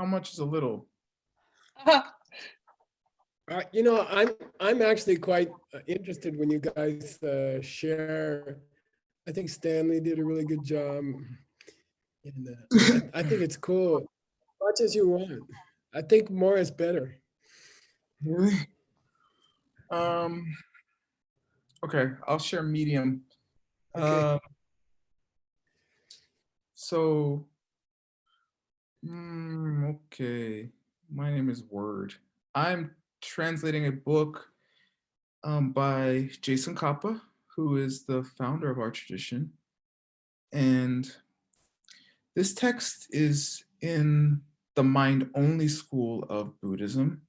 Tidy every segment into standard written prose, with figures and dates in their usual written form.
How much is a little? You know, I'm actually quite interested when you guys share. I think Stanley did a really good job. And I think it's cool. As much as you want. I think more is better. Really? Okay, I'll share medium. Okay. So, okay. My name is Word. I'm translating a book by Jason Kappa, who is the founder of our tradition. And this text is in the mind-only school of Buddhism.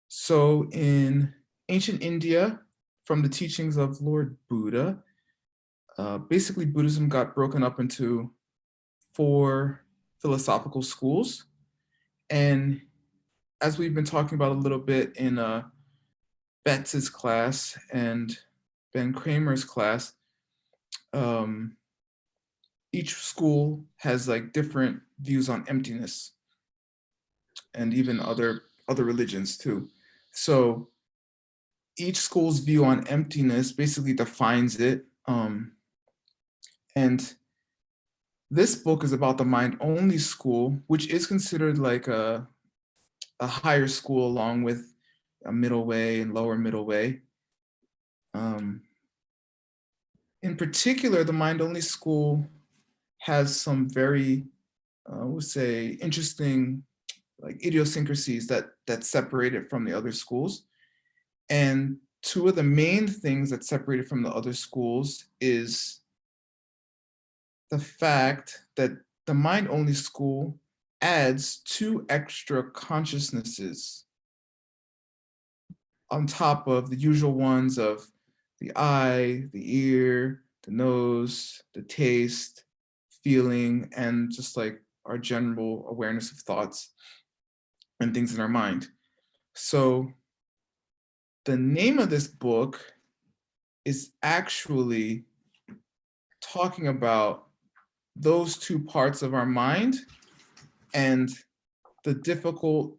So in ancient India, from the teachings of Lord Buddha, basically Buddhism got broken up into 4 philosophical schools. And as we've been talking about a little bit in Betz's class and Ben Kramer's class, each school has like different views on emptiness, and even other religions too. So each school's view on emptiness basically defines it. And this book is about the mind-only school, which is considered like a higher school along with a middle way and lower middle way. In particular, the mind-only school has some very, I would say, interesting like idiosyncrasies that separate it from the other schools. And 2 of the main things that separate it from the other schools is the fact that the mind-only school adds 2 extra consciousnesses on top of the usual ones of the eye, the ear, the nose, the taste, feeling, and just like our general awareness of thoughts and things in our mind. So the name of this book is actually talking about those 2 parts of our mind and the difficult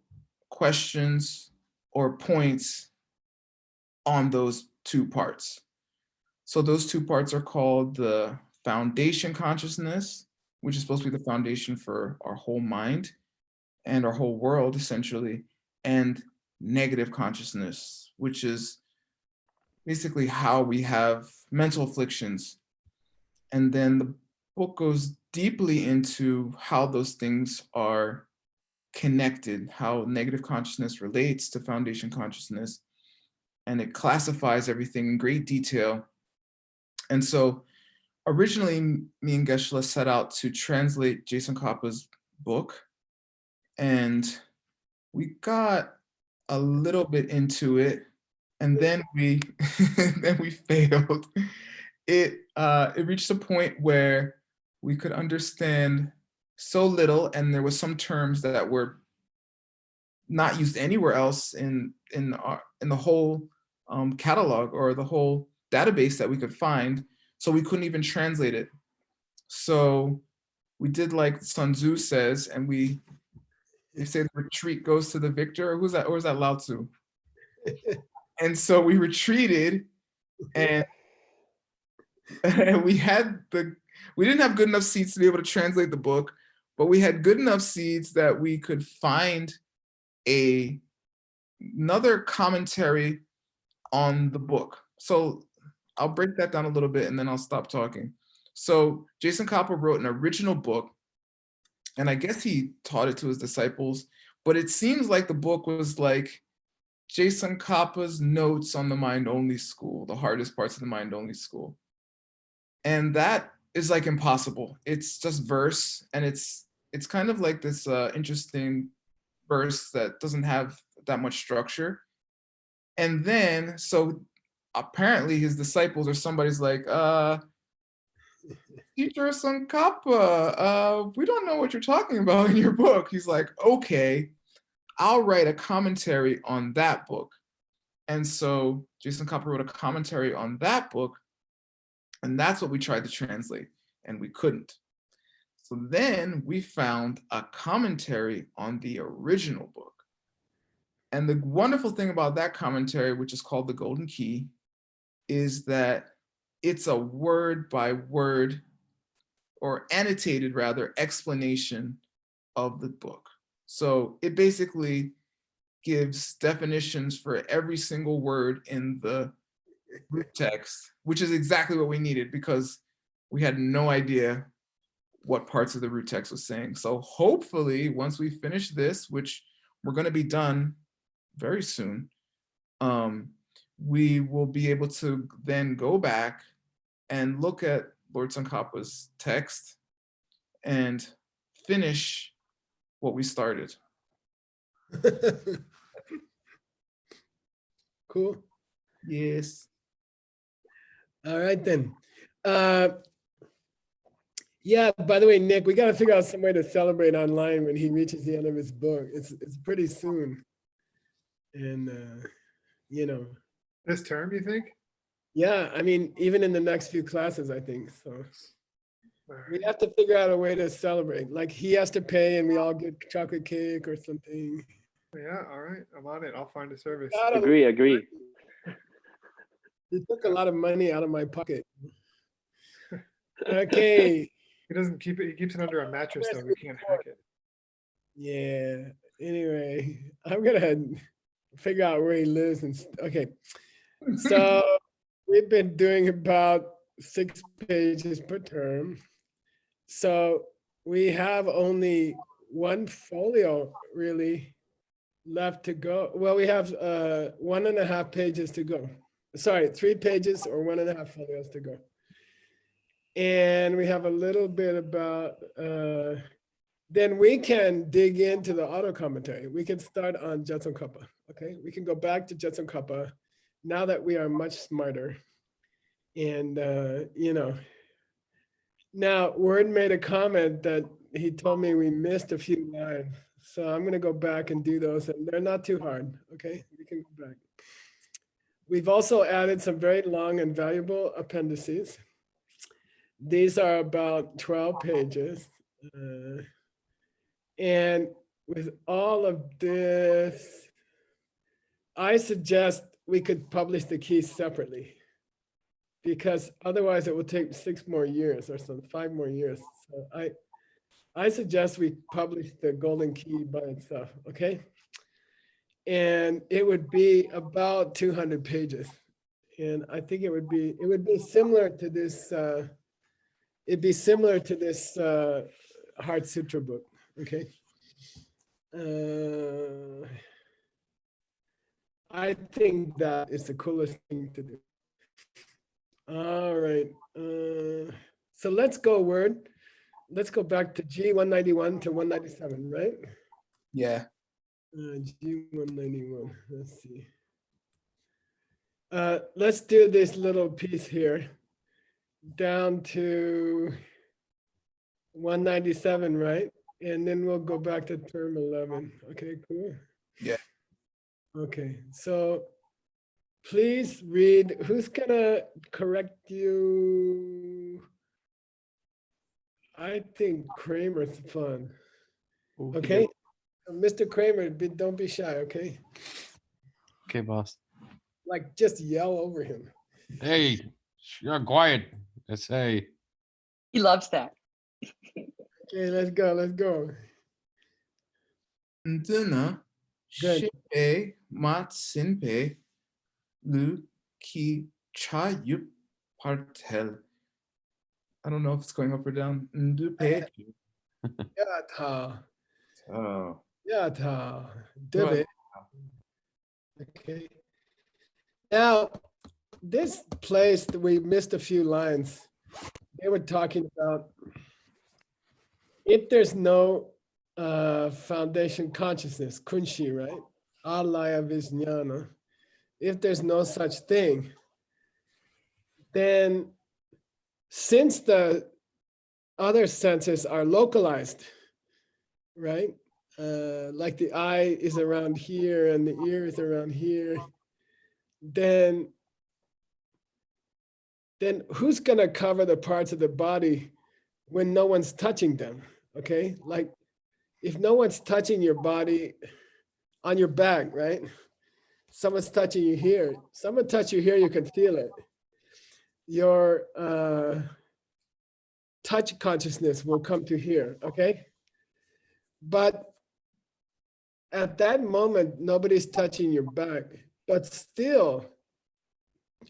questions or points on those 2 parts. So those 2 parts are called the foundation consciousness, which is supposed to be the foundation for our whole mind and our whole world essentially, and negative consciousness, which is basically how we have mental afflictions. And then the book goes deeply into how those things are connected, how negative consciousness relates to foundation consciousness, and it classifies everything in great detail. And so originally, me and Geshe-la set out to translate Jason Kappa's book, and we got a little bit into it, and then we then we failed. It reached a point where we could understand so little, and there was some terms that were not used anywhere else in the whole catalog or the whole database that we could find, so we couldn't even translate it. So we did like Sun Tzu says, and they say the retreat goes to the victor. Or who's that? Or is that Lao Tzu? And so we retreated, and we didn't have good enough seats to be able to translate the book, but we had good enough seats that we could find another commentary on the book. So I'll break that down a little bit and then I'll stop talking. So Jason Kappa wrote an original book, and I guess he taught it to his disciples, but it seems like the book was like Jason Kappa's notes on the mind-only school, the hardest parts of the mind-only school. And that is like impossible. It's just verse, and it's kind of like this interesting verse that doesn't have that much structure. And then, so apparently his disciples or somebody's like, Teacher Son Kappa, we don't know what you're talking about in your book. He's like, okay, I'll write a commentary on that book. And so Jason Kappa wrote a commentary on that book, and that's what we tried to translate, and we couldn't. So then we found a commentary on the original book. And the wonderful thing about that commentary, which is called the Golden Key, is that it's a word by word, or annotated rather, explanation of the book. So it basically gives definitions for every single word in the root text, which is exactly what we needed because we had no idea what parts of the root text was saying. So hopefully once we finish this, which we're going to be done very soon, we will be able to then go back and look at Lord Tsongkhapa's text and finish what we started. Cool. Yes. All right then. Yeah, by the way, Nick, we got to figure out some way to celebrate online when he reaches the end of his book. It's pretty soon. And, you know. This term, you think? Yeah, I mean, even in the next few classes, I think. So All we right. have to figure out a way to celebrate. Like he has to pay and we all get chocolate cake or something. Yeah, all right. I'm on it. I'll find a service. Agree. He took a lot of money out of my pocket. Okay. He doesn't keep it. He keeps it under a mattress, though. We can't hack it. Yeah. Anyway, I'm gonna figure out where he lives and okay. So we've been doing about 6 pages per term. So we have only one folio really left to go. Well, we have 1.5 pages to go. Sorry, 3 pages or 1.5 folios to go. And we have a little bit about, then we can dig into the auto commentary. We can start on Jetson Kappa, okay? We can go back to Jetson Kappa now that we are much smarter. And, you know, now Word made a comment that he told me we missed a few lines. So I'm gonna go back and do those and they're not too hard, okay? We can go back. We've also added some very long and valuable appendices. These are about 12 pages. And with all of this, I suggest we could publish the keys separately because otherwise it will take 6 more years or so, 5 more years. So I suggest we publish the Golden Key by itself, okay? And it would be about 200 pages. And I think it would be similar to this, it'd be similar to this Heart Sutra book, okay? I think that is the coolest thing to do. All right, so let's go Word. Let's go back to G191 to 197, right? Yeah. G191, let's see. Let's do this little piece here down to 197, right? And then we'll go back to term 11. Okay, cool. Yeah. Okay, so please read. Who's gonna correct you? I think Kramer's fun. Okay, Mr. Kramer, don't be shy, okay? Okay, boss. Like just yell over him. Hey, you're quiet. Let's say. He loves that. Okay, let's go. Nduna Good. shipe mat sinpe lu ki chayup partel. I don't know if it's going up or down. Ndupe. Yata. Oh. Yata. Dibit. Okay. Now, this place that we missed a few lines. They were talking about if there's no foundation consciousness, kunshi, right? Alaya vijnana. If there's no such thing, then since the other senses are localized, right? Like the eye is around here and the ear is around here, then who's gonna cover the parts of the body when no one's touching them, okay? Like if no one's touching your body on your back, right? Someone's touching you here. Someone touch you here, you can feel it. Your touch consciousness will come to here, okay? But at that moment, nobody's touching your back. But still,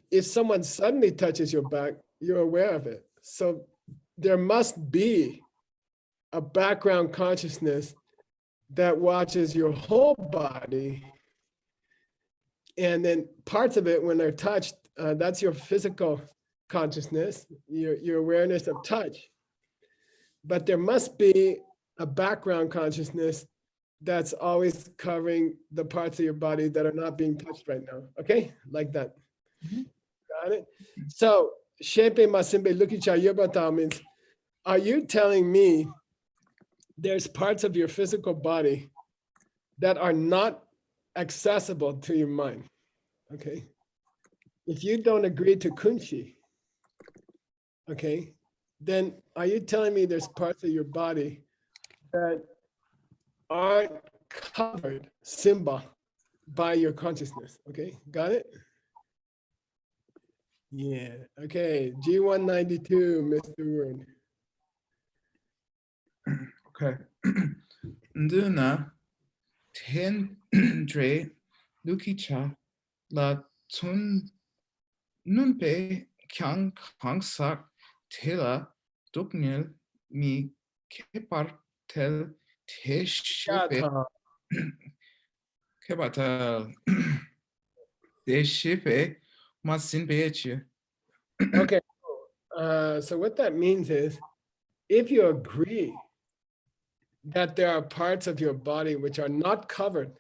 if someone suddenly touches your back, you're aware of it. So there must be a background consciousness that watches your whole body. And then parts of it, when they're touched, that's your physical consciousness, your awareness of touch. But there must be a background consciousness that's always covering the parts of your body that are not being touched right now. Okay, like that. Got it? So, Shepe Masimbe Lukicha Yobata means, are you telling me there's parts of your physical body that are not accessible to your mind? Okay. If you don't agree to Kunshi, okay, then are you telling me there's parts of your body that aren't covered, Simba, by your consciousness? Okay, got it? Yeah, okay, G192, Mr. Word. Okay. Nduna tendre lukicha la tun nunpe kyang kangsak tela duknil mi kepartel teshipe Yata. kepartel teshipe masinbeche. Okay, so what that means is, if you agree that there are parts of your body which are not covered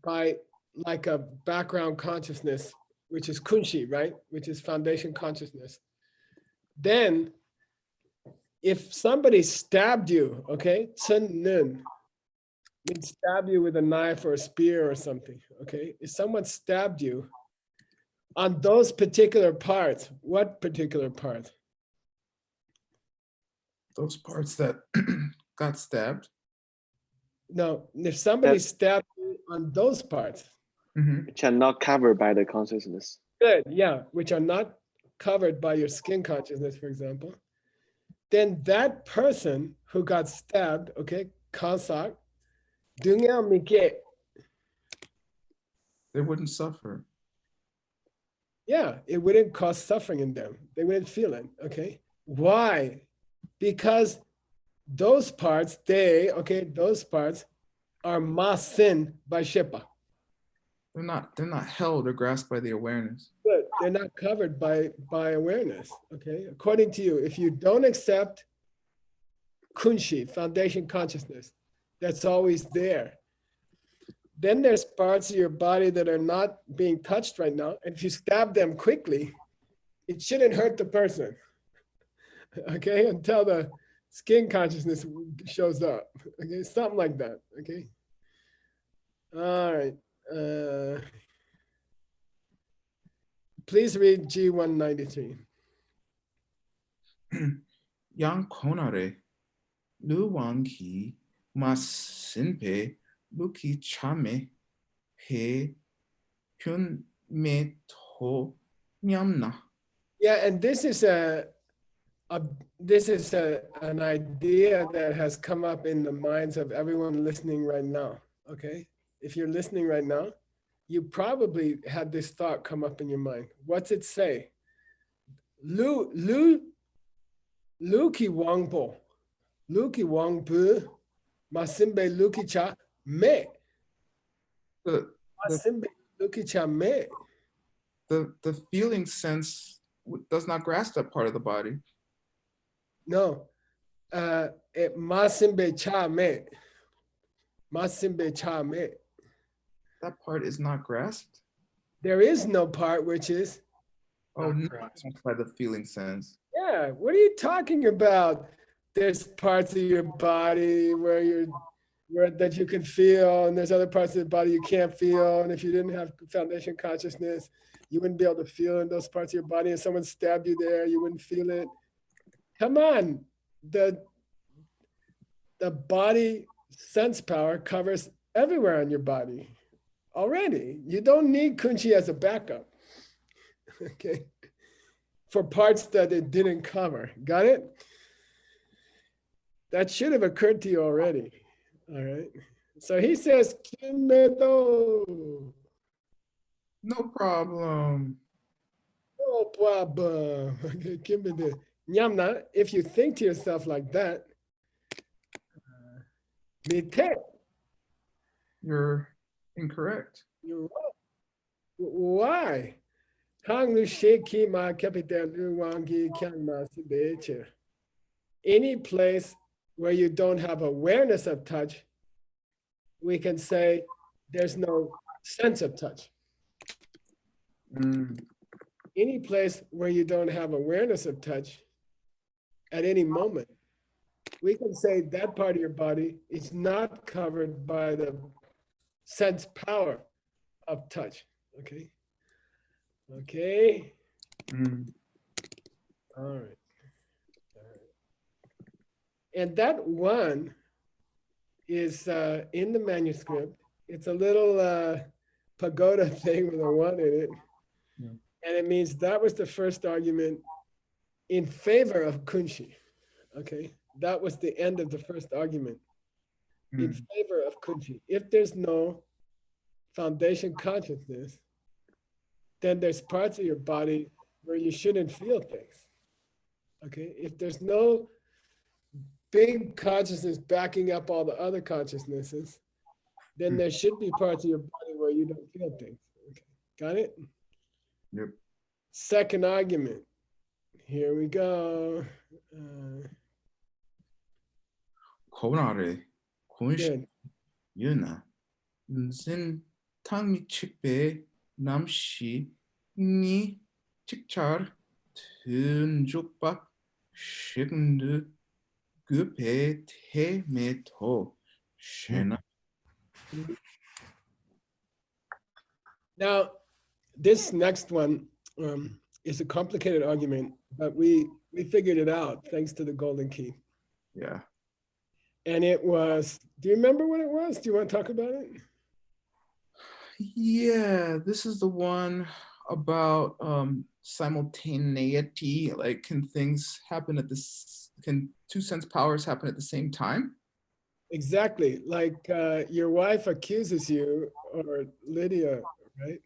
by like a background consciousness, which is kunshi, right? Which is foundation consciousness. Then if somebody stabbed you, okay, Chen Nun, would stab you with a knife or a spear or something, okay? If someone stabbed you on those particular parts, what particular parts? Those parts that got stabbed. No, if somebody That- stabbed you on those parts, which are not covered by the consciousness. good, yeah, which are not covered by your skin consciousness, for example, then that person who got stabbed, okay, kansak, dunya mike, They wouldn't suffer. yeah, it wouldn't cause suffering in them. They wouldn't feel it, okay? Why? Because those parts, those parts are masin by Shepa. They're not held or grasped by the awareness. Good. They're not covered by awareness. Okay. According to you, if you don't accept kunshi, foundation consciousness, that's always there. Then there's parts of your body that are not being touched right now. And if you stab them quickly, it shouldn't hurt the person. Okay, until the skin consciousness shows up. Okay, something like that. Okay. All right. Please read G193. Yang konare luwangi masinpe luki chame pe pyun me to nyamna. Yeah, and this is an idea that has come up in the minds of everyone listening right now. Okay, if you're listening right now, you probably had this thought come up in your mind. What's it say? Lu ki wangpo, lu ki wangpu, masimbe lu ki cha me, The masimbe lu ki cha me. the feeling sense does not grasp that part of the body. No, masimbe cha me, masimbe cha me. That part is not grasped. There is no part which is, Oh, Not not grasped. grasped by the feeling sense. yeah, what are you talking about? There's parts of your body where that you can feel, and there's other parts of the body you can't feel. And if you didn't have foundation consciousness, you wouldn't be able to feel in those parts of your body. And someone stabbed you there, you wouldn't feel it. come on, the body sense power covers everywhere on your body already. You don't need kunchi as a backup, okay? For parts that it didn't cover. Got it? That should have occurred to you already. All right. So he says, Kimedo. No problem. No problem. Okay, Kimedo. Nyamna, if you think to yourself like that, mite, You're incorrect. you're wrong. Why? Hang lu sheki ma capital lu wangi kyang ma sibeche. Any place where you don't have awareness of touch, we can say there's no sense of touch. Mm, Any place where you don't have awareness of touch at any moment, we can say that part of your body is not covered by the sense power of touch. Okay. Okay. mm, All right. And that one is in the manuscript. It's a little pagoda thing with a one in it. Yeah. And it means that was the first argument in favor of kunshi. Okay. That was the end of the first argument in mm, favor of kunshi. If there's no foundation consciousness, then there's parts of your body where you shouldn't feel things. Okay. If there's no big consciousness backing up all the other consciousnesses, then there should be parts of your body where you don't feel things. Okay. Got it? Yep. Second argument. Here we go. 고나래. 고ን시 Good. 유나. sintang 칙배 남시 니 칙찰 든족박 식은드 그배 태메토 쉐나. Now, this next one is a complicated argument, but we figured it out thanks to the golden key. Yeah. And it was, do you remember what it was? Do you want to talk about it? Yeah, this is the one about simultaneity. Like, can things happen at this? Can two sense powers happen at the same time? Exactly. Like your wife accuses you, or Lydia, right?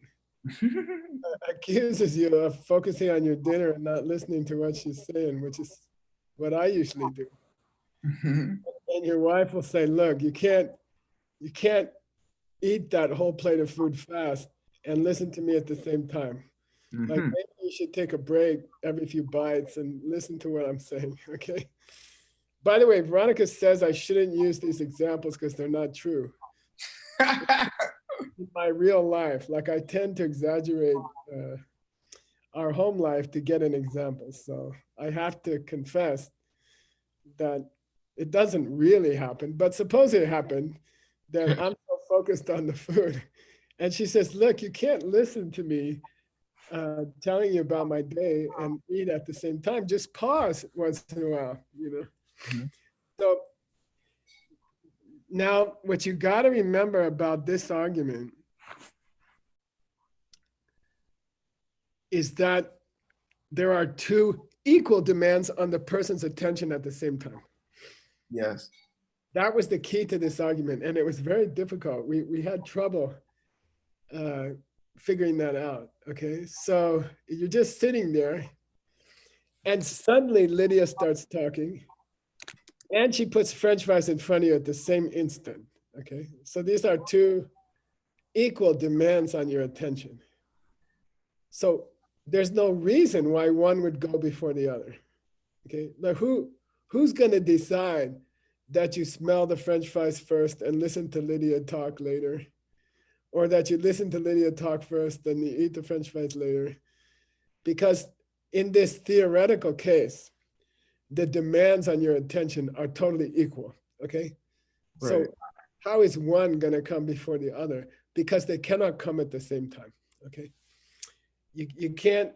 Accuses you of focusing on your dinner and not listening to what she's saying, which is what I usually do. And your wife will say, look, you can't eat that whole plate of food fast and listen to me at the same time. Like maybe you should take a break every few bites and listen to what I'm saying, okay? By the way, Veronica says I shouldn't use these examples because they're not true. In my real life, like I tend to exaggerate our home life to get an example. So I have to confess that it doesn't really happen, but suppose it happened, then I'm so focused on the food. And she says, look, you can't listen to me telling you about my day and eat at the same time. Just pause once in a while, you know? Mhm. So now what you got to remember about this argument is that there are two equal demands on the person's attention at the same time. Yes. That was the key to this argument, and it was very difficult. We had trouble figuring that out, okay? So you're just sitting there, and suddenly Lydia starts talking, and she puts French fries in front of you at the same instant, okay? So these are two equal demands on your attention. So there's no reason why one would go before the other, okay? Now who's gonna decide that you smell the French fries first and listen to Lydia talk later? Or that you listen to Lydia talk first and you eat the French fries later? Because in this theoretical case, the demands on your attention are totally equal, okay? Right. So how is one gonna come before the other? Because they cannot come at the same time, okay? You can't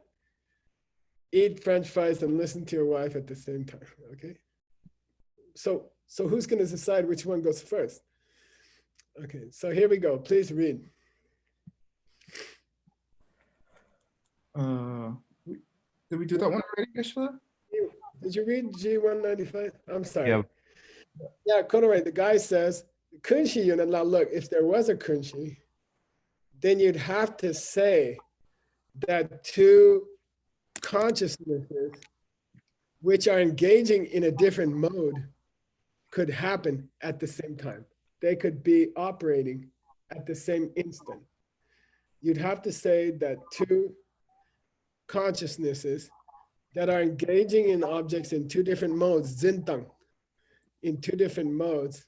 eat French fries and listen to your wife at the same time. Okay. So who's going to decide which one goes first? Okay, so here we go. Please read. Did we do that one already, Geshla? Did you read G195? I'm sorry. Yeah. Yeah, Konore, the guy says, Kunshi unit. Now look, if there was a Kunshi, then you'd have to say that two consciousnesses which are engaging in a different mode could happen at the same time. They could be operating at the same instant. You'd have to say that two consciousnesses that are engaging in objects in two different modes, sintang, in two different modes,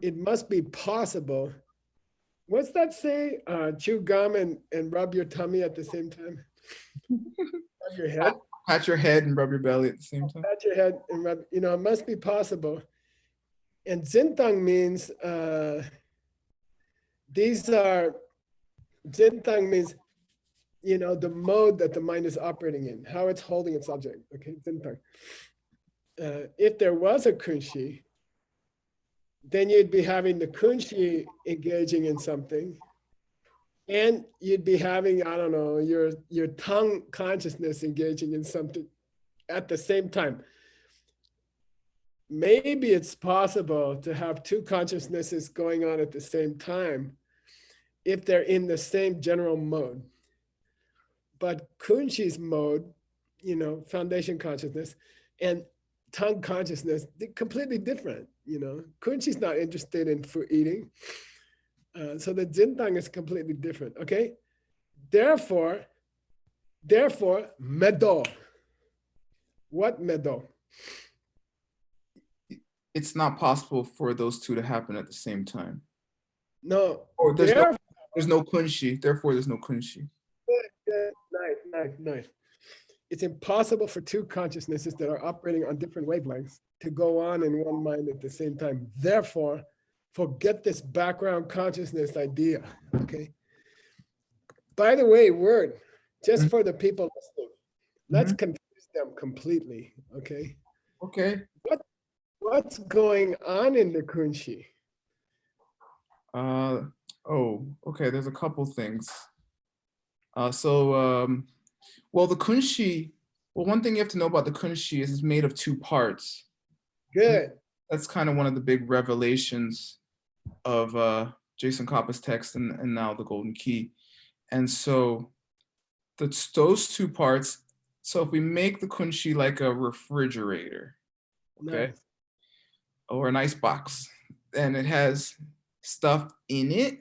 it must be possible. What's that say? Chew gum and rub your tummy at the same time? Rub your head? Pat your head and rub your belly at the same time. Pat your head and rub, it must be possible. And sintang means, sintang means, the mode that the mind is operating in, how it's holding its object, okay, sintang. If there was a kunshi, then you'd be having the kunshi engaging in something, and you'd be having, I don't know, your tongue consciousness engaging in something at the same time. Maybe it's possible to have two consciousnesses going on at the same time if they're in the same general mode. But kunshi's mode, foundation consciousness, and tongue consciousness, they're completely different. Kunshi's not interested in food eating. So the sintang is completely different, okay? Therefore, medo. What medo? It's not possible for those two to happen at the same time. No. Or there's no kunshi, therefore there's no kunshi. Nice. It's impossible for two consciousnesses that are operating on different wavelengths to go on in one mind at the same time. Therefore, forget this background consciousness idea, okay? By the way, word, just for the people listening, let's confuse them completely, okay? Okay. What's going on in the kunshi? Okay, there's a couple things. Well, the kunshi, one thing you have to know about the kunshi is it's made of two parts. Good. That's kind of one of the big revelations of Jason Koppa's text and now the Golden Key. And so those two parts, so if we make the kunshi like a refrigerator, okay, Nice. or an ice box, and it has stuff in it,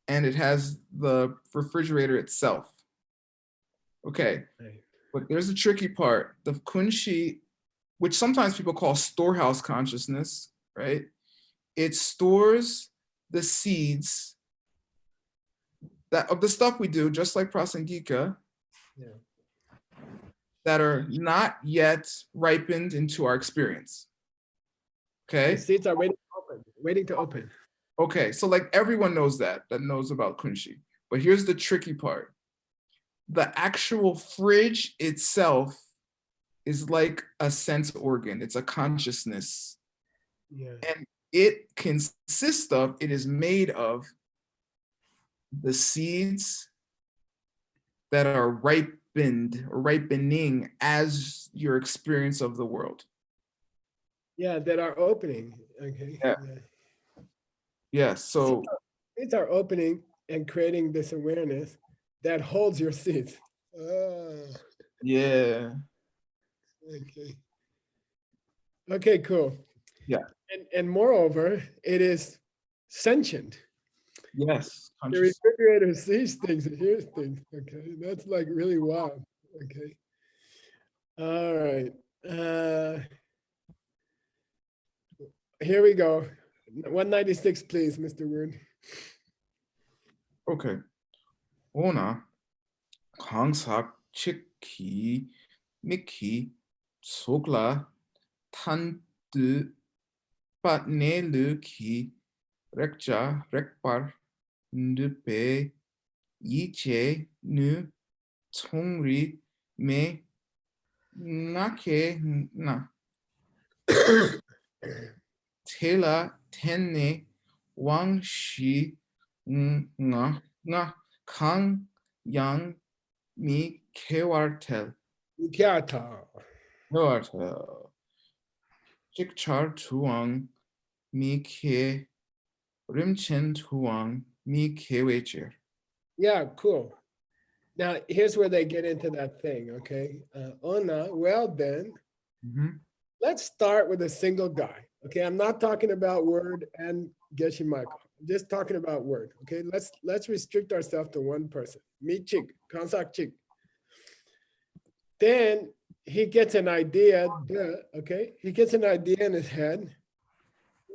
and it has the refrigerator itself. Okay, but there's a tricky part. The kunshi, which sometimes people call storehouse consciousness, right? It stores the seeds of the stuff we do, just like prasangika, that are not yet ripened into our experience. Okay. The seeds are waiting to open. Okay, so like everyone knows that knows about kunshi. But here's the tricky part. The actual fridge itself is like a sense organ. It's a consciousness. Yeah. And it consists of, it is made of the seeds that are ripened or ripening as your experience of the world. Yeah, that are opening. Okay. Yeah, so seeds are opening and creating this awareness that holds your seeds. yeah. Okay, cool. Yeah. And moreover, it is sentient. Yes. The refrigerator sees things and hears things. Okay, that's like really wild. Okay. All right. Here we go. 196, please, Mr. Word. Okay. 오나 강삭 치키 미키 속라 탄드 빠네르키 렉자 렉발 느베 이체 느 총리 메 Nake na. Tela tenne wang shi nga kang yang mi kewartel. Ikiata. Kewartel. Chikchar tuang mi ke rimchen tuang mi kewecher. Yeah, cool. Now, here's where they get into that thing, okay? Ona, well then, let's start with a single guy. Okay, I'm not talking about word and Geshe Michael. I'm just talking about word. Okay, let's restrict ourselves to one person. Mi Chik, Kansak Chik. Then he gets an idea, okay? He gets an idea in his head.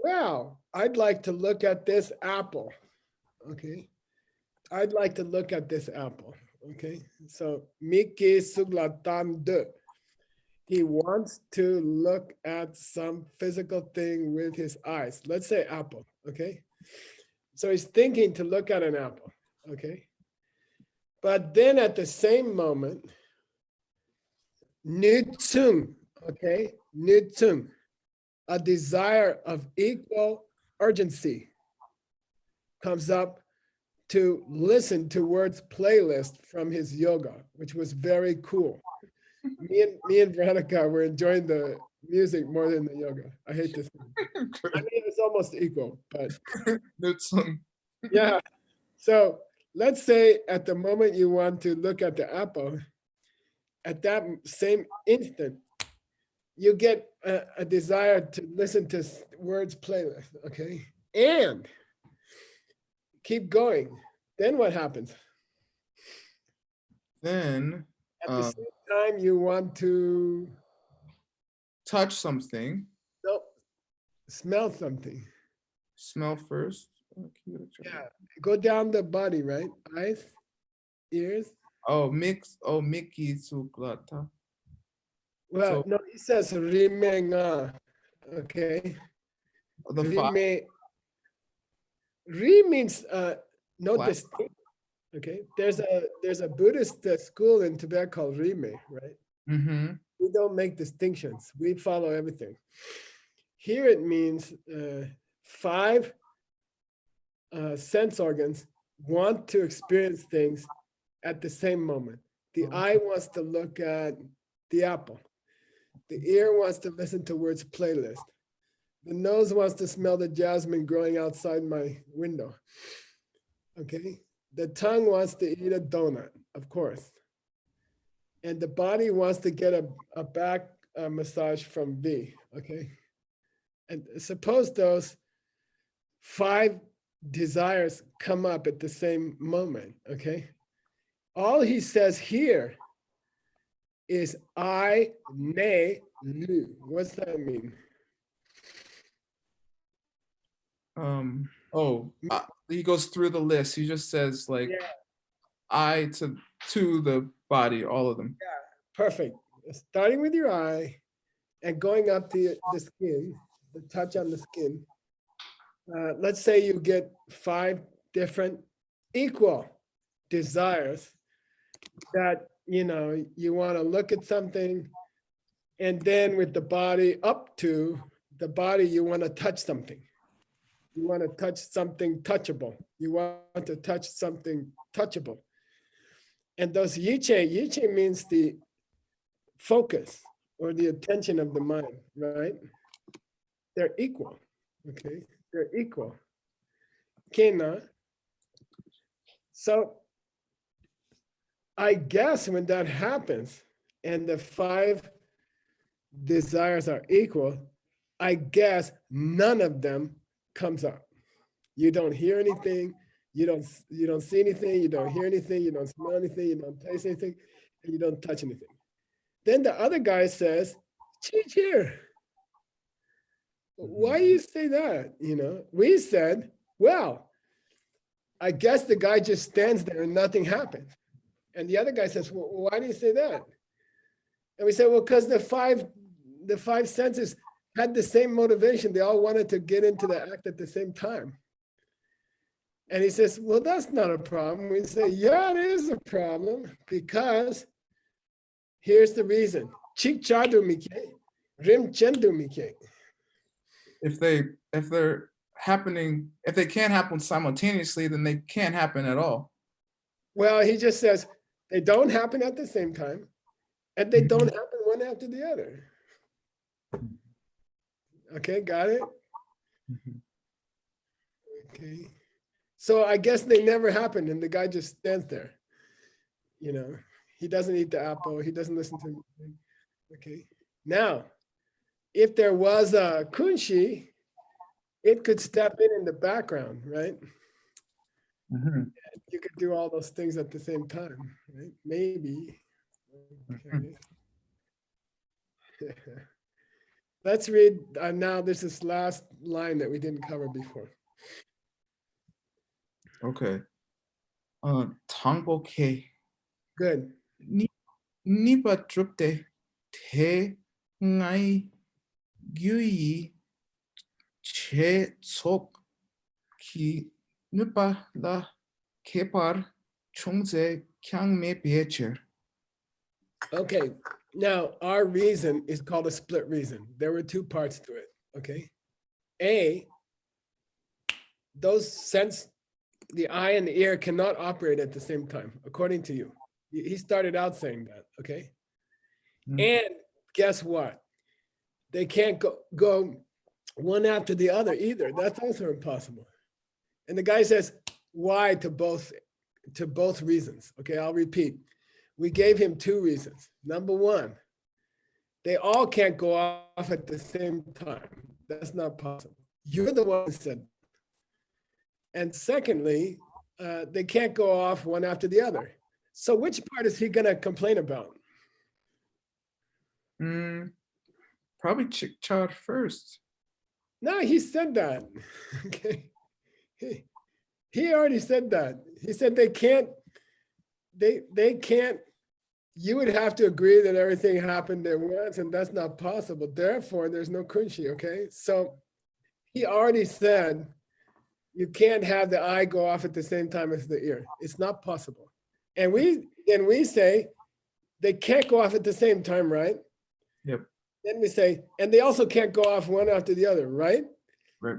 Well, I'd like to look at this apple. Okay. I'd like to look at this apple. Okay. So Miki Suglatan de. He wants to look at some physical thing with his eyes. Let's say apple. Okay. So he's thinking to look at an apple. Okay. But then at the same moment, Nutsum, okay, Nutsum, a desire of equal urgency comes up to listen to Word's playlist from his yoga, which was very cool. Me and Veronica were enjoying the music more than the yoga. I hate this one. I mean, it's almost equal, but yeah. So let's say at the moment you want to look at the apple, at that same instant, you get a desire to listen to Word's playlist, okay? And keep going. Then what happens? Then At the same time, you want to touch something. Smell something. Smell first. Yeah, go down the body, right? Eyes, ears. Oh, Mickey Suglata. Well, So, no, he says rimenga. Okay. the five. Ri means no Black. distinct. Okay. There's a Buddhist school in Tibet called Rime, right? We don't make distinctions. We follow everything. Here it means 5 sense organs want to experience things at the same moment. The eye wants to look at the apple. The ear wants to listen to Word's playlist. The nose wants to smell the jasmine growing outside my window. Okay. The tongue wants to eat a donut, of course. And the body wants to get a back massage from V. Okay. And suppose those 5 desires come up at the same moment. Okay. All he says here is I, ne, lu. What's that mean? He goes through the list. He just says like I to the body, all of them. Yeah, perfect. Starting with your eye and going up to the skin, the touch on the skin. Let's say you get 5 different equal desires that, you know, you want to look at something, and then with the body up to the body, you want to touch something. You want to touch something touchable. You want to touch something touchable. And those yiche means the focus or the attention of the mind, right? They're equal, okay? They're equal. Kena. So I guess when that happens and the 5 desires are equal, I guess none of them comes up. You don't hear anything, you don't see anything, you don't hear anything, you don't smell anything, you don't taste anything, and you don't touch anything. Then the other guy says, "Cheech here." Why do you say that? You know, we said, well, I guess the guy just stands there and nothing happens. And the other guy says, well, why do you say that? And we said, well, because the five senses had the same motivation. They all wanted to get into the act at the same time. And he says, well, that's not a problem. We say, yeah, it is a problem, because here's the reason. Chikchadu mike. Rim chendu mike. If they're happening, if they can't happen simultaneously, then they can't happen at all. Well, he just says they don't happen at the same time, and they don't happen one after the other. Okay, got it? Okay. So I guess they never happened, and the guy just stands there. You know, he doesn't eat the apple, he doesn't listen to music. Okay. Now, if there was a kunshi, it could step in the background, right? Mhm. You could do all those things at the same time, right? Maybe. Okay. Let's read now. There's this last line that we didn't cover before. Okay. Tangboke Good. nipa drupte te ngai gyui che tsok ki nipa la kepar chungze kyang me becher. Okay. Now, our reason is called a split reason. There were two parts to it. Okay. A, those sense, the eye and the ear cannot operate at the same time, according to you. He started out saying that. Okay. And guess what? They can't go one after the other either. That's also impossible. And the guy says, why to both reasons? Okay, I'll repeat. We gave him two reasons. Number one, they all can't go off at the same time. That's not possible. You're the one who said. And secondly, they can't go off one after the other. So which part is he going to complain about? Probably Chickchar first. No, he said that. Okay. He already said that. He said they can't, you would have to agree that everything happened at once, and that's not possible. Therefore, there's no kunshi, okay? So he already said you can't have the eye go off at the same time as the ear. It's not possible. And we say they can't go off at the same time, right? Yep. Then we say, and they also can't go off one after the other, right? Right.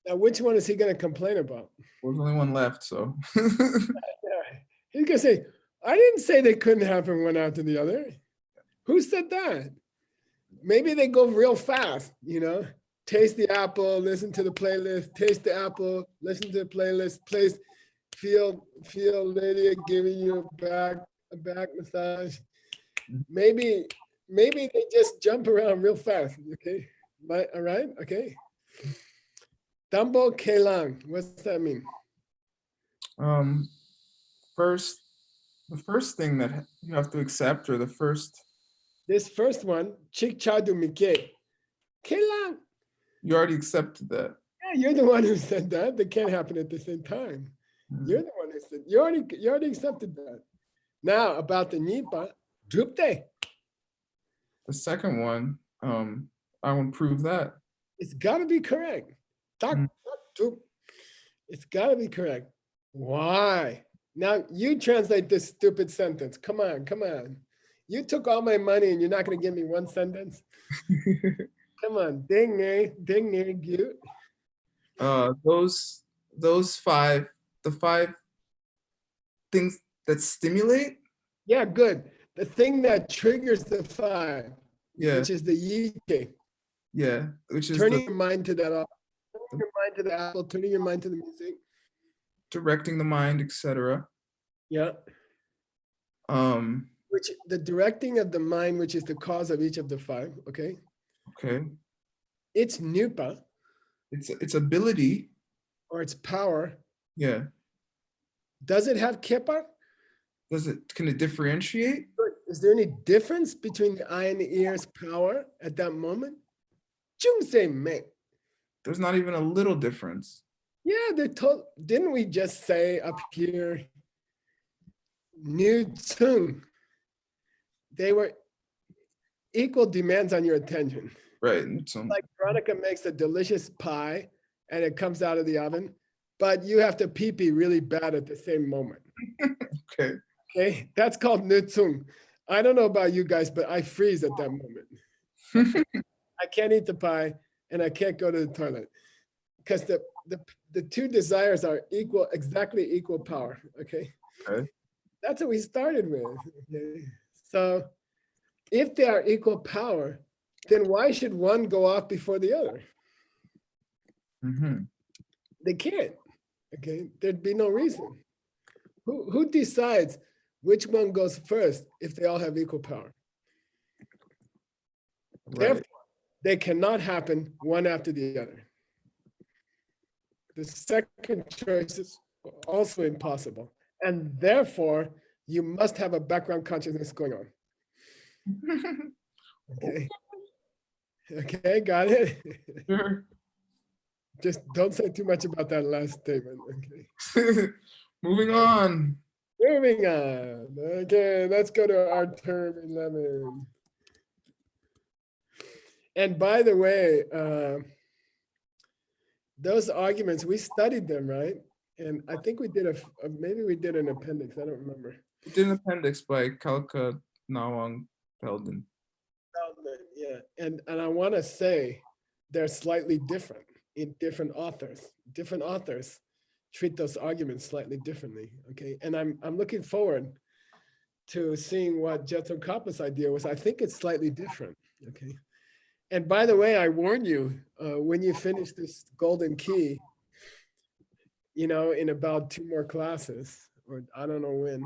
Now, which one is he going to complain about? There's only one left, so. He's going to say, I didn't say they couldn't happen one after the other. Who said that? Maybe they go real fast, you know? Taste the apple, listen to the playlist, taste the apple, listen to the playlist, feel Lydia giving you a back massage. Maybe they just jump around real fast, okay? All right, okay. Dambo Kelang, what's that mean? The first thing that you have to accept, or This first one, Chik Chadu Mike. Kelang. You already accepted that. Yeah, you're the one who said that. They can't happen at the same time. You're the one who said, you already accepted that. Now about the Nipa, Drupte. The second one, I will prove that. It's gotta be correct. It's gotta be correct. Why? Now you translate this stupid sentence. Come on. You took all my money and you're not gonna give me one sentence? Come on, ding near you. Those five things that stimulate. Yeah, good. The thing that triggers the five, which is the yike. Yeah, which is turning your mind to that, turning your mind to the apple, turning your mind to the music, directing the mind, etc. Yeah. Which the directing of the mind, which is the cause of each of the five. Okay. Okay. It's nupa. Its ability. Or its power. Yeah. Does it have kippa? Can it differentiate? Is there any difference between the eye and the ear's power at that moment? There's not even a little difference. Yeah, didn't we just say up here, Newton? They were equal demands on your attention. Right. Like Veronica makes a delicious pie and it comes out of the oven, but you have to pee-pee really bad at the same moment. Okay. Okay, that's called nutsung. I don't know about you guys, but I freeze at that moment. I can't eat the pie and I can't go to the toilet because the two desires are equal, exactly equal power. Okay. Okay. That's what we started with. Okay? So if they are equal power, then why should one go off before the other? Mm-hmm. They can't. Okay. There'd be no reason. Who decides which one goes first if they all have equal power? Right. Therefore, they cannot happen one after the other. The second choice is also impossible. And therefore, you must have a background consciousness going on. Okay. Okay, got it? Sure. Just don't say too much about that last statement. Okay. Moving on. Moving on. Okay, let's go to our term 11. And by the way, those arguments, we studied them, right? And I think we did maybe we did an appendix. I don't remember. We did an appendix by Kalka Nawang Pelden. Yeah, and I want to say they're slightly different in different authors. Different authors treat those arguments slightly differently. Okay, and I'm looking forward to seeing what Jetson Kappa's idea was. I think it's slightly different. Okay, and by the way, I warn you, when you finish this golden key, you know, in about 2 more classes, or I don't know when,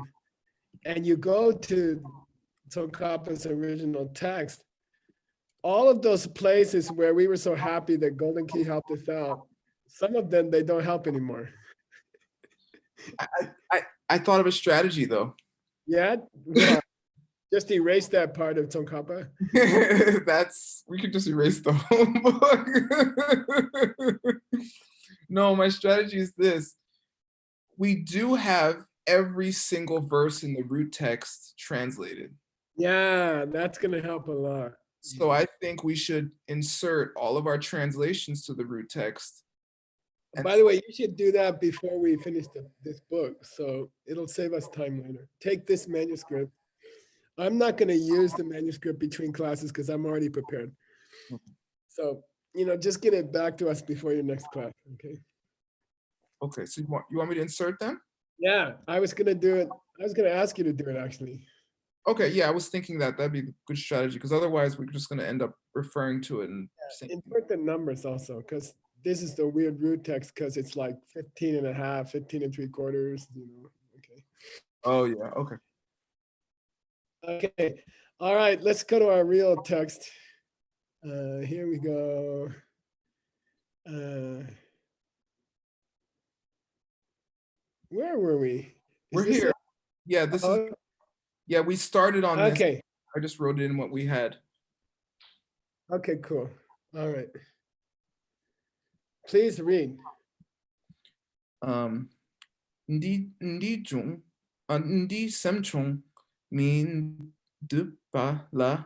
and you go to Tsongkhapa's original text, all of those places where we were so happy that Golden Key helped us out, some of them, they don't help anymore. I thought of a strategy though. Yeah, well, just erase that part of Tsongkhapa. We could just erase the whole book. No, my strategy is this. We do have every single verse in the root text translated. Yeah, that's gonna help a lot. So I think we should insert all of our translations to the root text. By the way, you should do that before we finish this book, so it'll save us time later. Take this manuscript. I'm not gonna use the manuscript between classes because I'm already prepared. So, you know, just get it back to us before your next class, okay? Okay, so you want me to insert them? Yeah, I was gonna do it. I was gonna ask you to do it actually. Okay, yeah, I was thinking that'd be a good strategy because otherwise we're just going to end up referring to it and saying, Insert the numbers also, because this is the weird root text because it's like 15 and a half, 15 and 3/4, you know, okay. oh yeah, okay. Okay, all right, let's go to our real text. Here we go. Where were we? We're here. Yeah, this is, yeah, we started on this. Okay. I just wrote in what we had. Okay, cool. All right. Please read. Ndi jung, ndi semchong min de ba la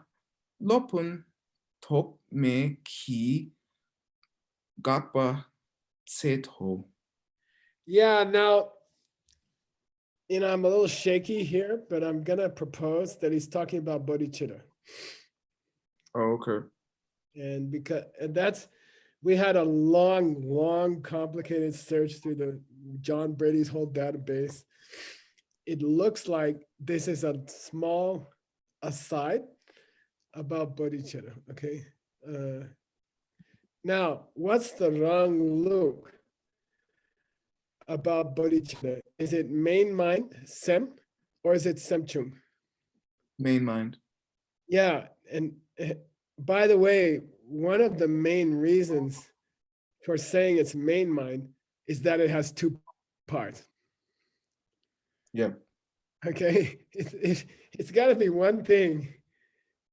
lopun tok me ki gakba tseto. Yeah, now, you know, I'm a little shaky here, but I'm gonna propose that he's talking about bodhicitta. Oh, okay. And because we had a long, complicated search through the John Brady's whole database. It looks like this is a small aside about bodhicitta, okay? Now, what's the wrong look about bodhicitta? Is it main mind, sem, or is it semchung? Main mind. Yeah, and by the way, one of the main reasons for saying it's main mind is that it has 2 parts. Yep. Okay, it's got to be one thing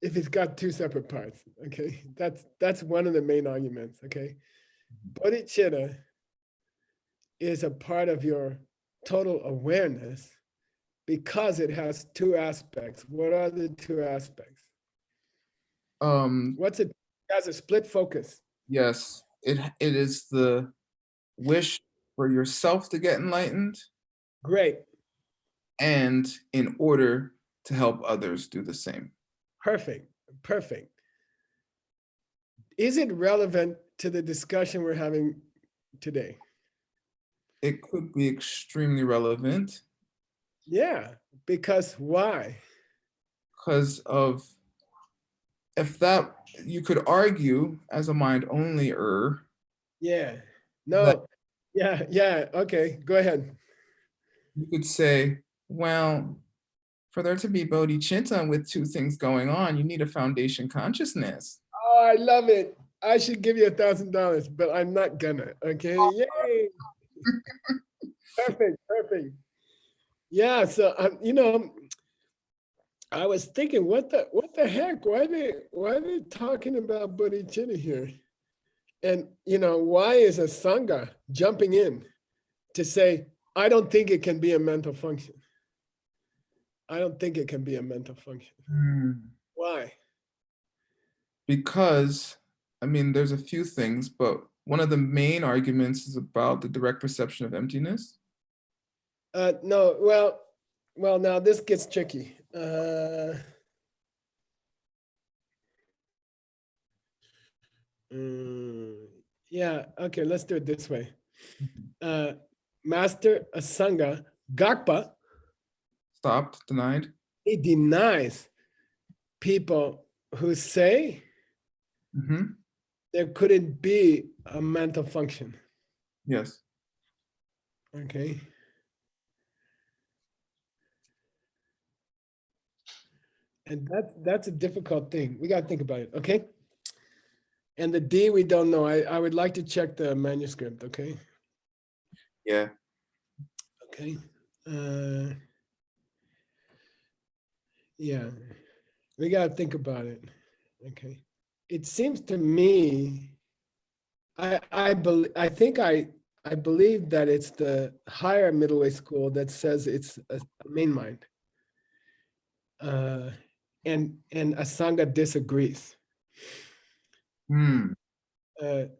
if it's got 2 separate parts. Okay, that's one of the main arguments. Okay, bodhicitta is a part of your total awareness because it has 2 aspects. What are the 2 aspects? What's it? It has a split focus. Yes, it is the wish for yourself to get enlightened. Great. And in order to help others do the same. Perfect. Perfect. Is it relevant to the discussion we're having today? It could be extremely relevant Yeah, because why? because of if that you could argue as a mind only Yeah. that No. Yeah. Okay, go ahead. you could say, well, for there to be bodhicitta with two things going on, you need a foundation consciousness. Oh, I love it. I should give you $1,000, but I'm not gonna. Okay. Yay. Perfect. Perfect. Yeah. So I was thinking, what the heck? Why are they talking about bodhicitta here? And why is a sangha jumping in to say, I don't think it can be a mental function. I don't think it can be a mental function. Why? Because, I mean, there's a few things, but one of the main arguments is about the direct perception of emptiness. No, well, now this gets tricky. Yeah, okay, let's do it this way. Master Asanga Gakpa, Stopped, denied. he denies people who say Mhm. there couldn't be a mental function. Yes. Okay. And that's a difficult thing. We got to think about it. Okay. And the D we don't know. I would like to check the manuscript. Okay. Yeah. Okay. Yeah. We got to think about it. Okay. It seems to me, I believe that it's the higher middle way school that says it's a main mind. And Asanga disagrees. Hmm.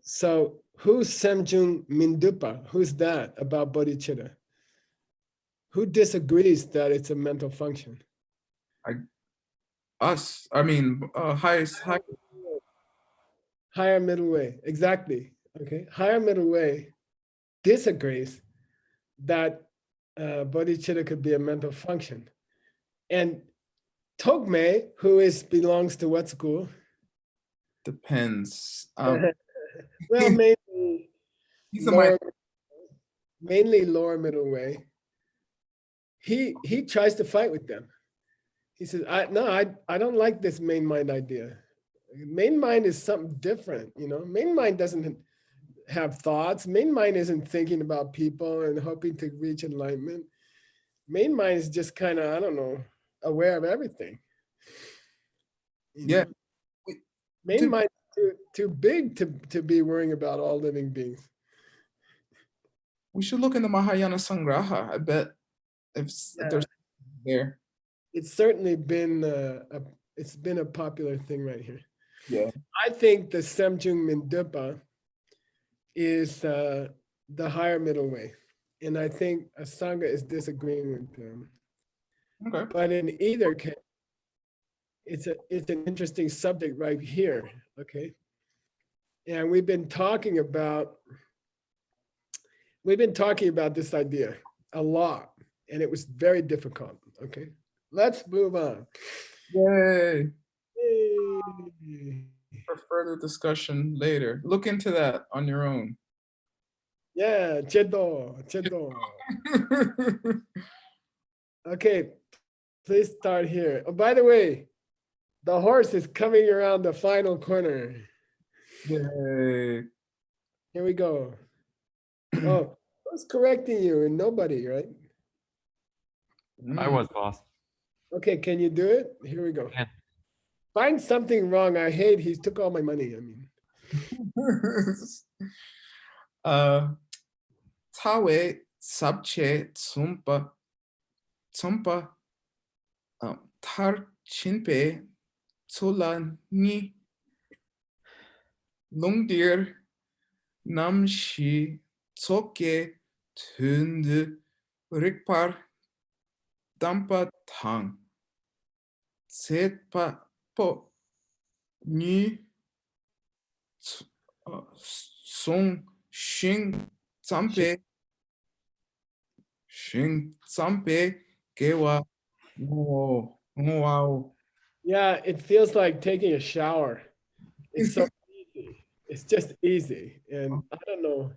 So who's Samjung Mindupa? Who's that about bodhicitta? Who disagrees that it's a mental function? Us. I mean, highest. Higher middle way, exactly. Okay, higher middle way disagrees that bodhicitta could be a mental function. And Togme, who belongs to what school? Depends. Well, mainly He's a mind. lower middle way. He tries to fight with them. He says, I don't like this main mind idea. Main mind is something different, Main mind doesn't have thoughts. Main mind isn't thinking about people and hoping to reach enlightenment. Main mind is just kind of, I don't know, aware of everything. Yeah. Main mind is too big to be worrying about all living beings. We should look into Mahayana Sangraha. I bet if there's there. It's certainly been it's been a popular thing right here. Yeah. I think the Samjung Mindupa is the higher middle way. And I think Asanga is disagreeing with them. Okay. But in either case, it's an interesting subject right here, okay? And we've been talking about this idea a lot, and it was very difficult, okay? Let's move on. Yay. Yay. For further discussion later. Look into that on your own. Yeah, chedo. Okay, please start here. Oh, by the way, the horse is coming around the final corner. Yay. Here we go. Oh, who's correcting you? Nobody, right? I was lost. Okay, can you do it? Here we go. Yeah. Find something wrong. I hate he took all my money. I mean, Tawe sabche tsumpa tar chinpe tula ni lungdir namshi tsoke tund rikpar dampa tang. Set pa po ni song shin zampe gewa wow. Yeah, it feels like taking a shower. It's so easy. It's just easy. And I don't know.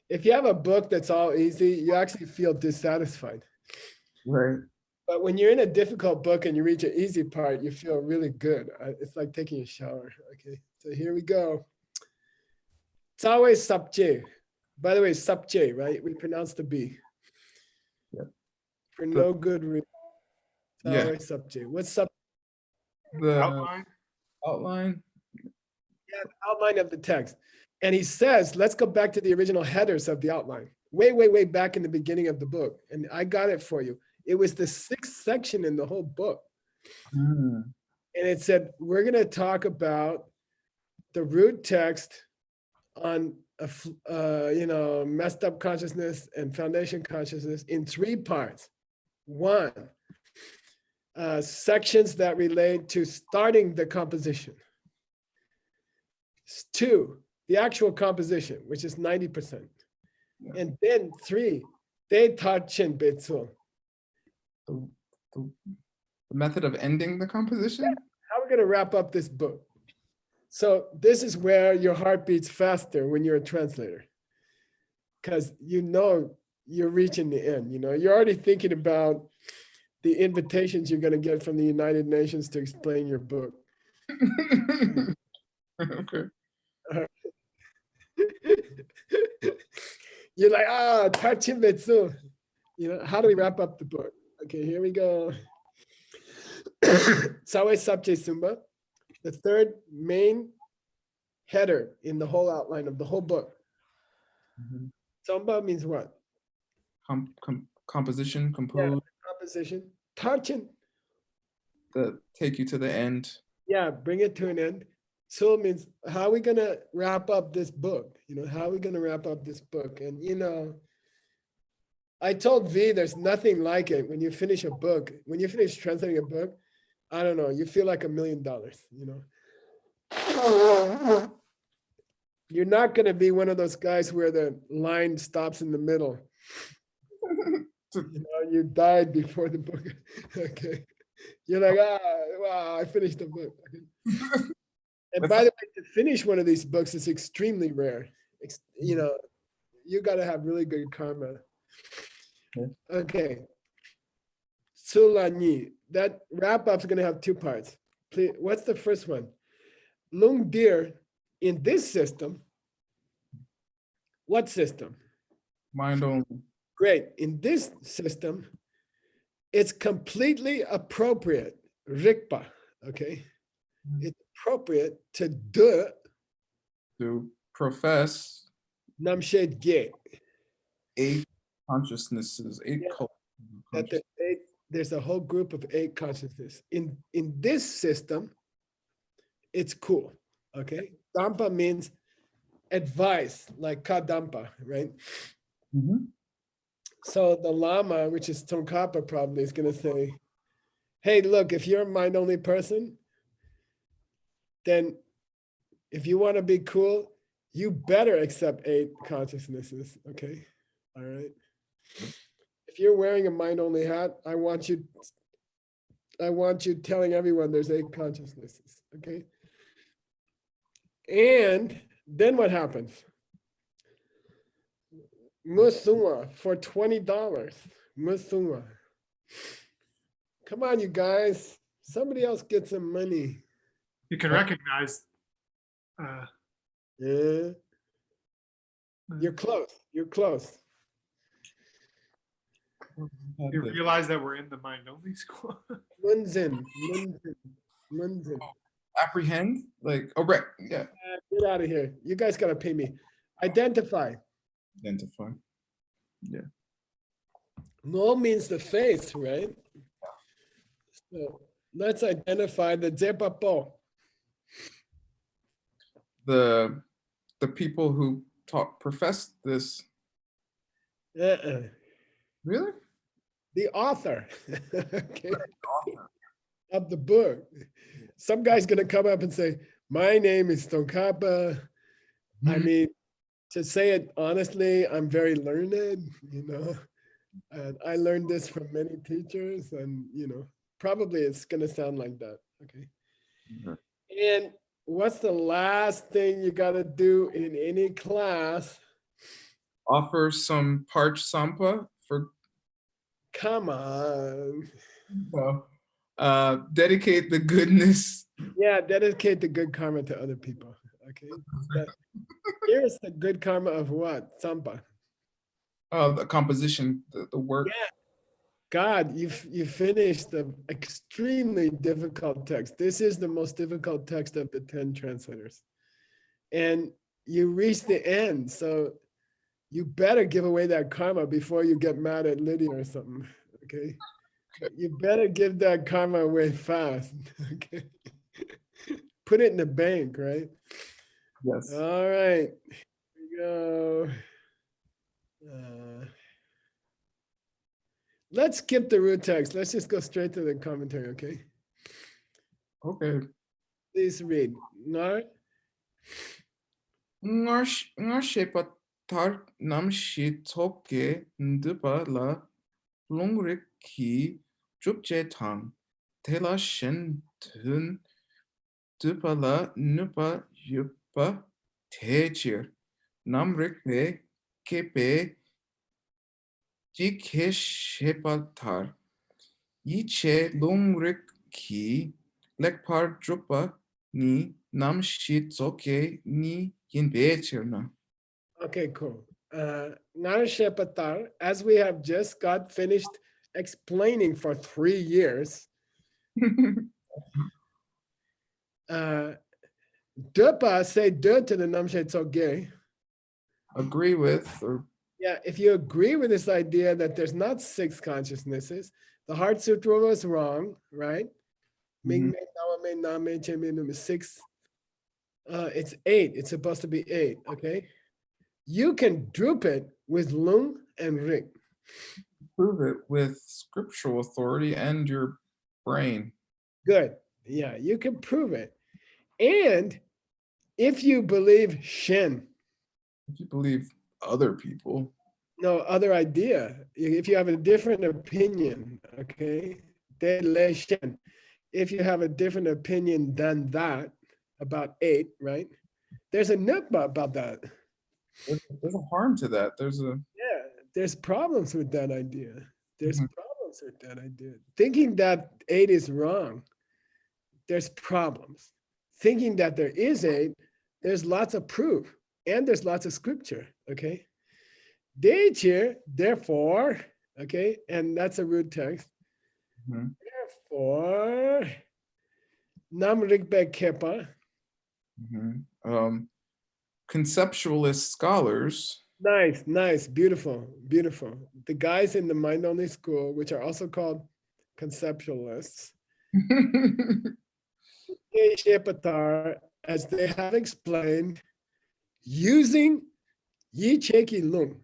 If you have a book that's all easy, you actually feel dissatisfied. Right. But when you're in a difficult book and you reach an easy part, you feel really good. It's like taking a shower. Okay, so here we go. It's always subject. By the way, subject, right? We pronounce the B. Yep. For no good reason. It's Yeah. always subject. What's sub? The Outline. outline. Yeah, the outline of the text. And he says, let's go back to the original headers of the outline. Way back in the beginning of the book. And I got it for you. It was the sixth section in the whole book. Hmm. And it said, we're going to talk about the root text on messed up consciousness and foundation consciousness in three parts. One, sections that relate to starting the composition. Two, the actual composition, which is 90%. And then three, 대타chen betsul. The, the method of ending the composition. How we're going to wrap up this book. So this is where your heart beats faster when you're a translator, because you know you're reaching the end. You know, you're already thinking about the invitations you're going to get from the United Nations to explain your book. Okay. You're like, Tarchin Betsu. You know, how do we wrap up the book? Okay, here we go. Sawe Sabche Sumba, the third main header in the whole outline of the whole book. Mhm. Samba means what? Composition, compose, Composition. Tarchin, that take you to the end. yeah, bring it to an end. So means how are we gonna wrap up this book? You know, how are we gonna wrap up this book? And you know, I told V there's nothing like it when you finish a book. When you finish translating a book, I don't know, you feel like $1 million, you know. You're not gonna be one of those guys where the line stops in the middle. You know, you died before the book. Okay. You're like, wow, I finished the book. And by the way, to finish one of these books is extremely rare. You know, you got to have really good karma. Okay. Sulani, that wrap up is going to have two parts. Please, what's the first one? Lung Deer, in this system, what system? Mind only. Great. In this system, it's completely appropriate. Rikpa, okay? It's appropriate to do To profess namshed ge. 8 consciousnesses, 8 Yeah. cultures. That there's a whole group of 8 consciousness. In this system, it's cool. Okay. Dampa means advice, like kadampa, right? Mhm. So the Lama, which is Tsongkhapa probably, is going to say, hey, look, if you're a mind-only person, then if you want to be cool, you better accept 8 consciousnesses, okay? All right. If you're wearing a mind-only hat, I want you telling everyone there's 8 consciousnesses, okay? And then what happens? Musuma for $20. Musuma. Come on, you guys. Somebody else get some money. You can recognize. Yeah. You're close. You're close. You realize that we're in the mind only school. Munzin. Apprehend, like, oh, right, yeah. Get out of here. You guys got to pay me. Identify. Identify. No means the face, right? So let's identify the Zepapo. The people who profess this. Uh-uh. Really? The author. Okay. of the book. Some guy's gonna come up and say, my name is Tsongkhapa. I mean, to say it honestly, I'm very learned, and I learned this from many teachers, and probably it's gonna sound like that. Okay. Mhm. And what's the last thing you gotta do in any class? Offer some parch sampa for Come on. dedicate the goodness. Yeah, dedicate the good karma to other people. Okay. Here's the good karma of what? Sampa. The composition, the work. Yeah. God, you finished the extremely difficult text. This is the most difficult text of the 10 translators. And you reached the end. So you better give away that karma before you get mad at Lydia or something. Okay. You better give that karma away fast. Okay. Put it in the bank, right? Yes. All right. Here we go. Let's skip the root text. Let's just go straight to the commentary, okay? Okay. Please read. Nar Nga shepa tar nam shi toke ndupa la longrik ki jupje tang tela shen tun dupa la nupa yupa tejir namrik pe kepe jike shepa tar yiche longrik ki lekpar jupa ni nam shi toke ni yin bechirna. Okay, cool. Nar Shepatar, as we have just got finished explaining for 3 years, Dupa, say du to the Namshe Tsoge. Agree with or Yeah, if you agree with this idea that there's not 6 consciousnesses, the Heart Sutra was wrong, right? Ming me, nawa me, na me, che me, number 6. It's 8. It's supposed to be 8, okay? You can droop it with lung and rik. prove it with scriptural authority and your brain. Good. Yeah, you can prove it. And if you believe Shen, If you believe other people, no other idea, if you have a different opinion, okay, de le Shen, if you have a different opinion than that about 8, right? There's a nukba about that. there's a harm to that. There's a Yeah, there's problems with that idea. There's Mhm. problems with that idea. Thinking that 8 is wrong, there's problems. Thinking that there is 8, there's lots of proof and there's lots of scripture, okay? Deche, therefore, okay, and that's a root text. Mhm. Therefore, nam rikbe kepa. Conceptualist scholars. Nice, nice, beautiful, beautiful. The guys in the mind-only school, which are also called conceptualists, Shepatar, as they have explained, using Yicheki Lung.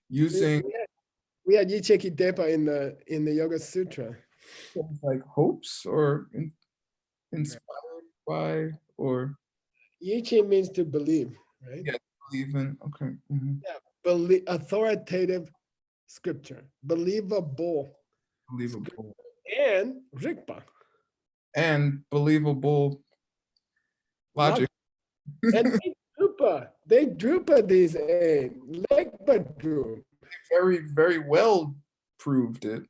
Using We had Yicheki Depa in the Yoga Sutra. like hopes or inspired by or Yichi means to believe, right? yeah, believe in. Okay. Mhm. Yeah, believe, authoritative scripture, believable, Believable and Rikpa. and believable logic. And they drupa these 8, Lekpa drew. Very, very well proved it.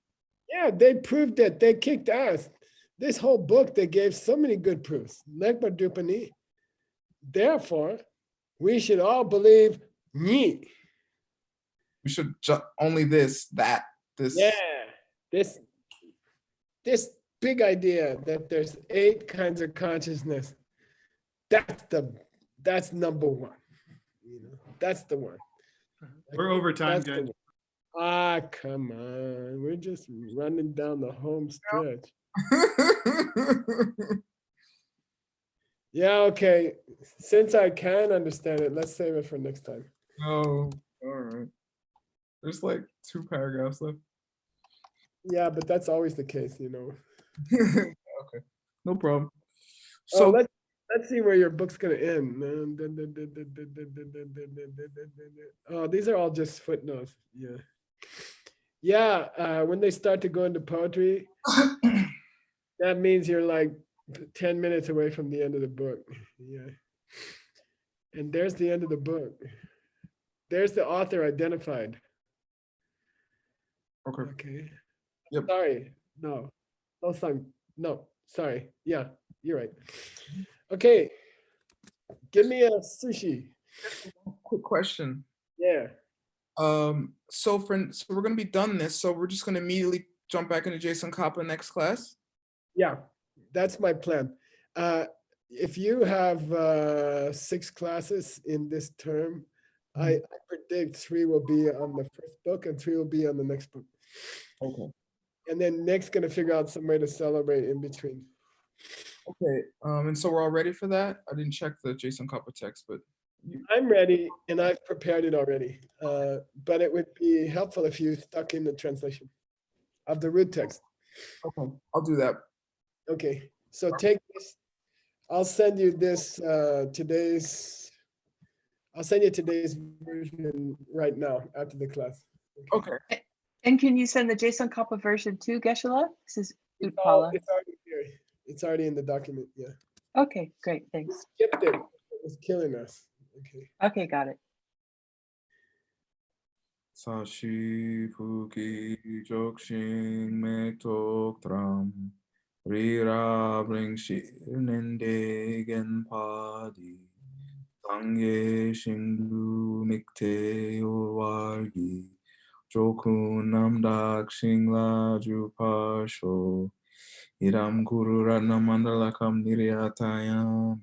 Yeah, they proved it. They kicked ass. This whole book, they gave so many good proofs. Lekpa drupani. Therefore, we should all believe Ni. We should only this, that, this. Yeah, this big idea that there's 8 kinds of consciousness. That's number 1. That's the one. We're over time, That's the guys. one. Ah, come on. We're just running down the home stretch. Yeah, okay. Since I can understand it, let's save it for next time. Oh, all right. There's like 2 paragraphs left. Yeah, but that's always the case, you know. Okay, no problem. So So let's see where your book's gonna end. Oh, these are all just footnotes. Yeah. Yeah, when they start to go into poetry, that means you're like 10 minutes away from the end of the book. Yeah. And there's the end of the book. There's the author identified. okay, Okay. Yep. Sorry. No. No, son. No. Sorry. Yeah, you're right. Okay. Give me a sushi. quick question. Yeah. So we're gonna be done this, so we're just gonna immediately jump back into Jason Kappa next class. Yeah. That's my plan. If you have 6 classes in this term, I predict 3 will be on the first book and 3 will be on the next book. Okay. And then Nick's gonna figure out some way to celebrate in between. Okay. And so we're all ready for that. I didn't check the Jason Kappa text, but I'm ready and I've prepared it already. But it would be helpful if you stuck in the translation of the root text. okay, I'll do that. Okay, so take this. I'll send you this I'll send you today's version right now after the class. Okay. And can you send the JSON Kappa version to Geshe-la? This is It's Utpala. already here. It's already in the document. Yeah. Okay, great, thanks. Skipped it. It was killing us. Okay. Okay, got it. Sashi Fuki Jokshin Metok Tram Rira Bring Nende Gen Padi Tange Shindu Mikte Wargi Jokun Namdak Shingla Jupasho Iram Guru Ratna Mandalakam Niriatayami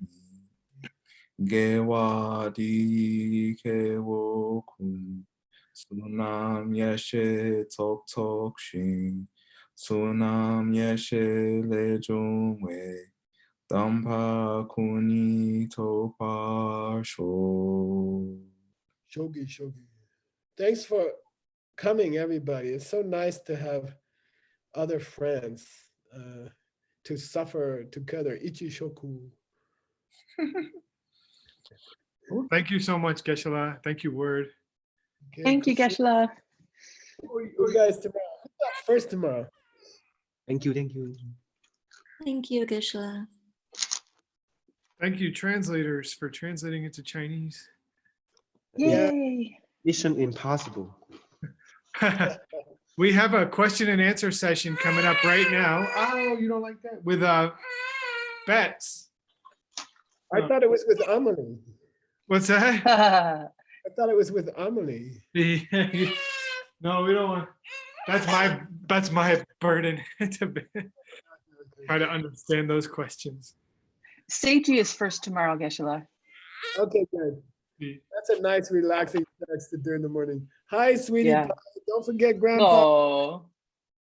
Gewadi Kewokun Sunam Yeshe Tok Tok Shin Sunam Yeshe Lejongwe Dampa Kuni Topa Sho. Shogi. Thanks for coming, everybody. It's so nice to have other friends to suffer together. Ichi shoku. Thank you so much, Geshe-la. Thank you, Word. Okay, Thank you, cool. Geshe-la. You guys tomorrow. Who's up first tomorrow? Thank you. Thank you. Thank you, Geshe-la. Thank you, translators, for translating it to Chinese. Yeah. Yay. Mission impossible. We have a question and answer session coming up right now. Oh, you don't like that? With Bets. I thought it was with Amelie. What's that? I thought it was with Amelie. No, we don't want. That's my burden to try to understand those questions. Seiji is first tomorrow, Geshe-la. Okay, good. That's a nice, relaxing text to do in the morning. Hi, sweetie Yeah. pie. Don't forget grandpa. Oh.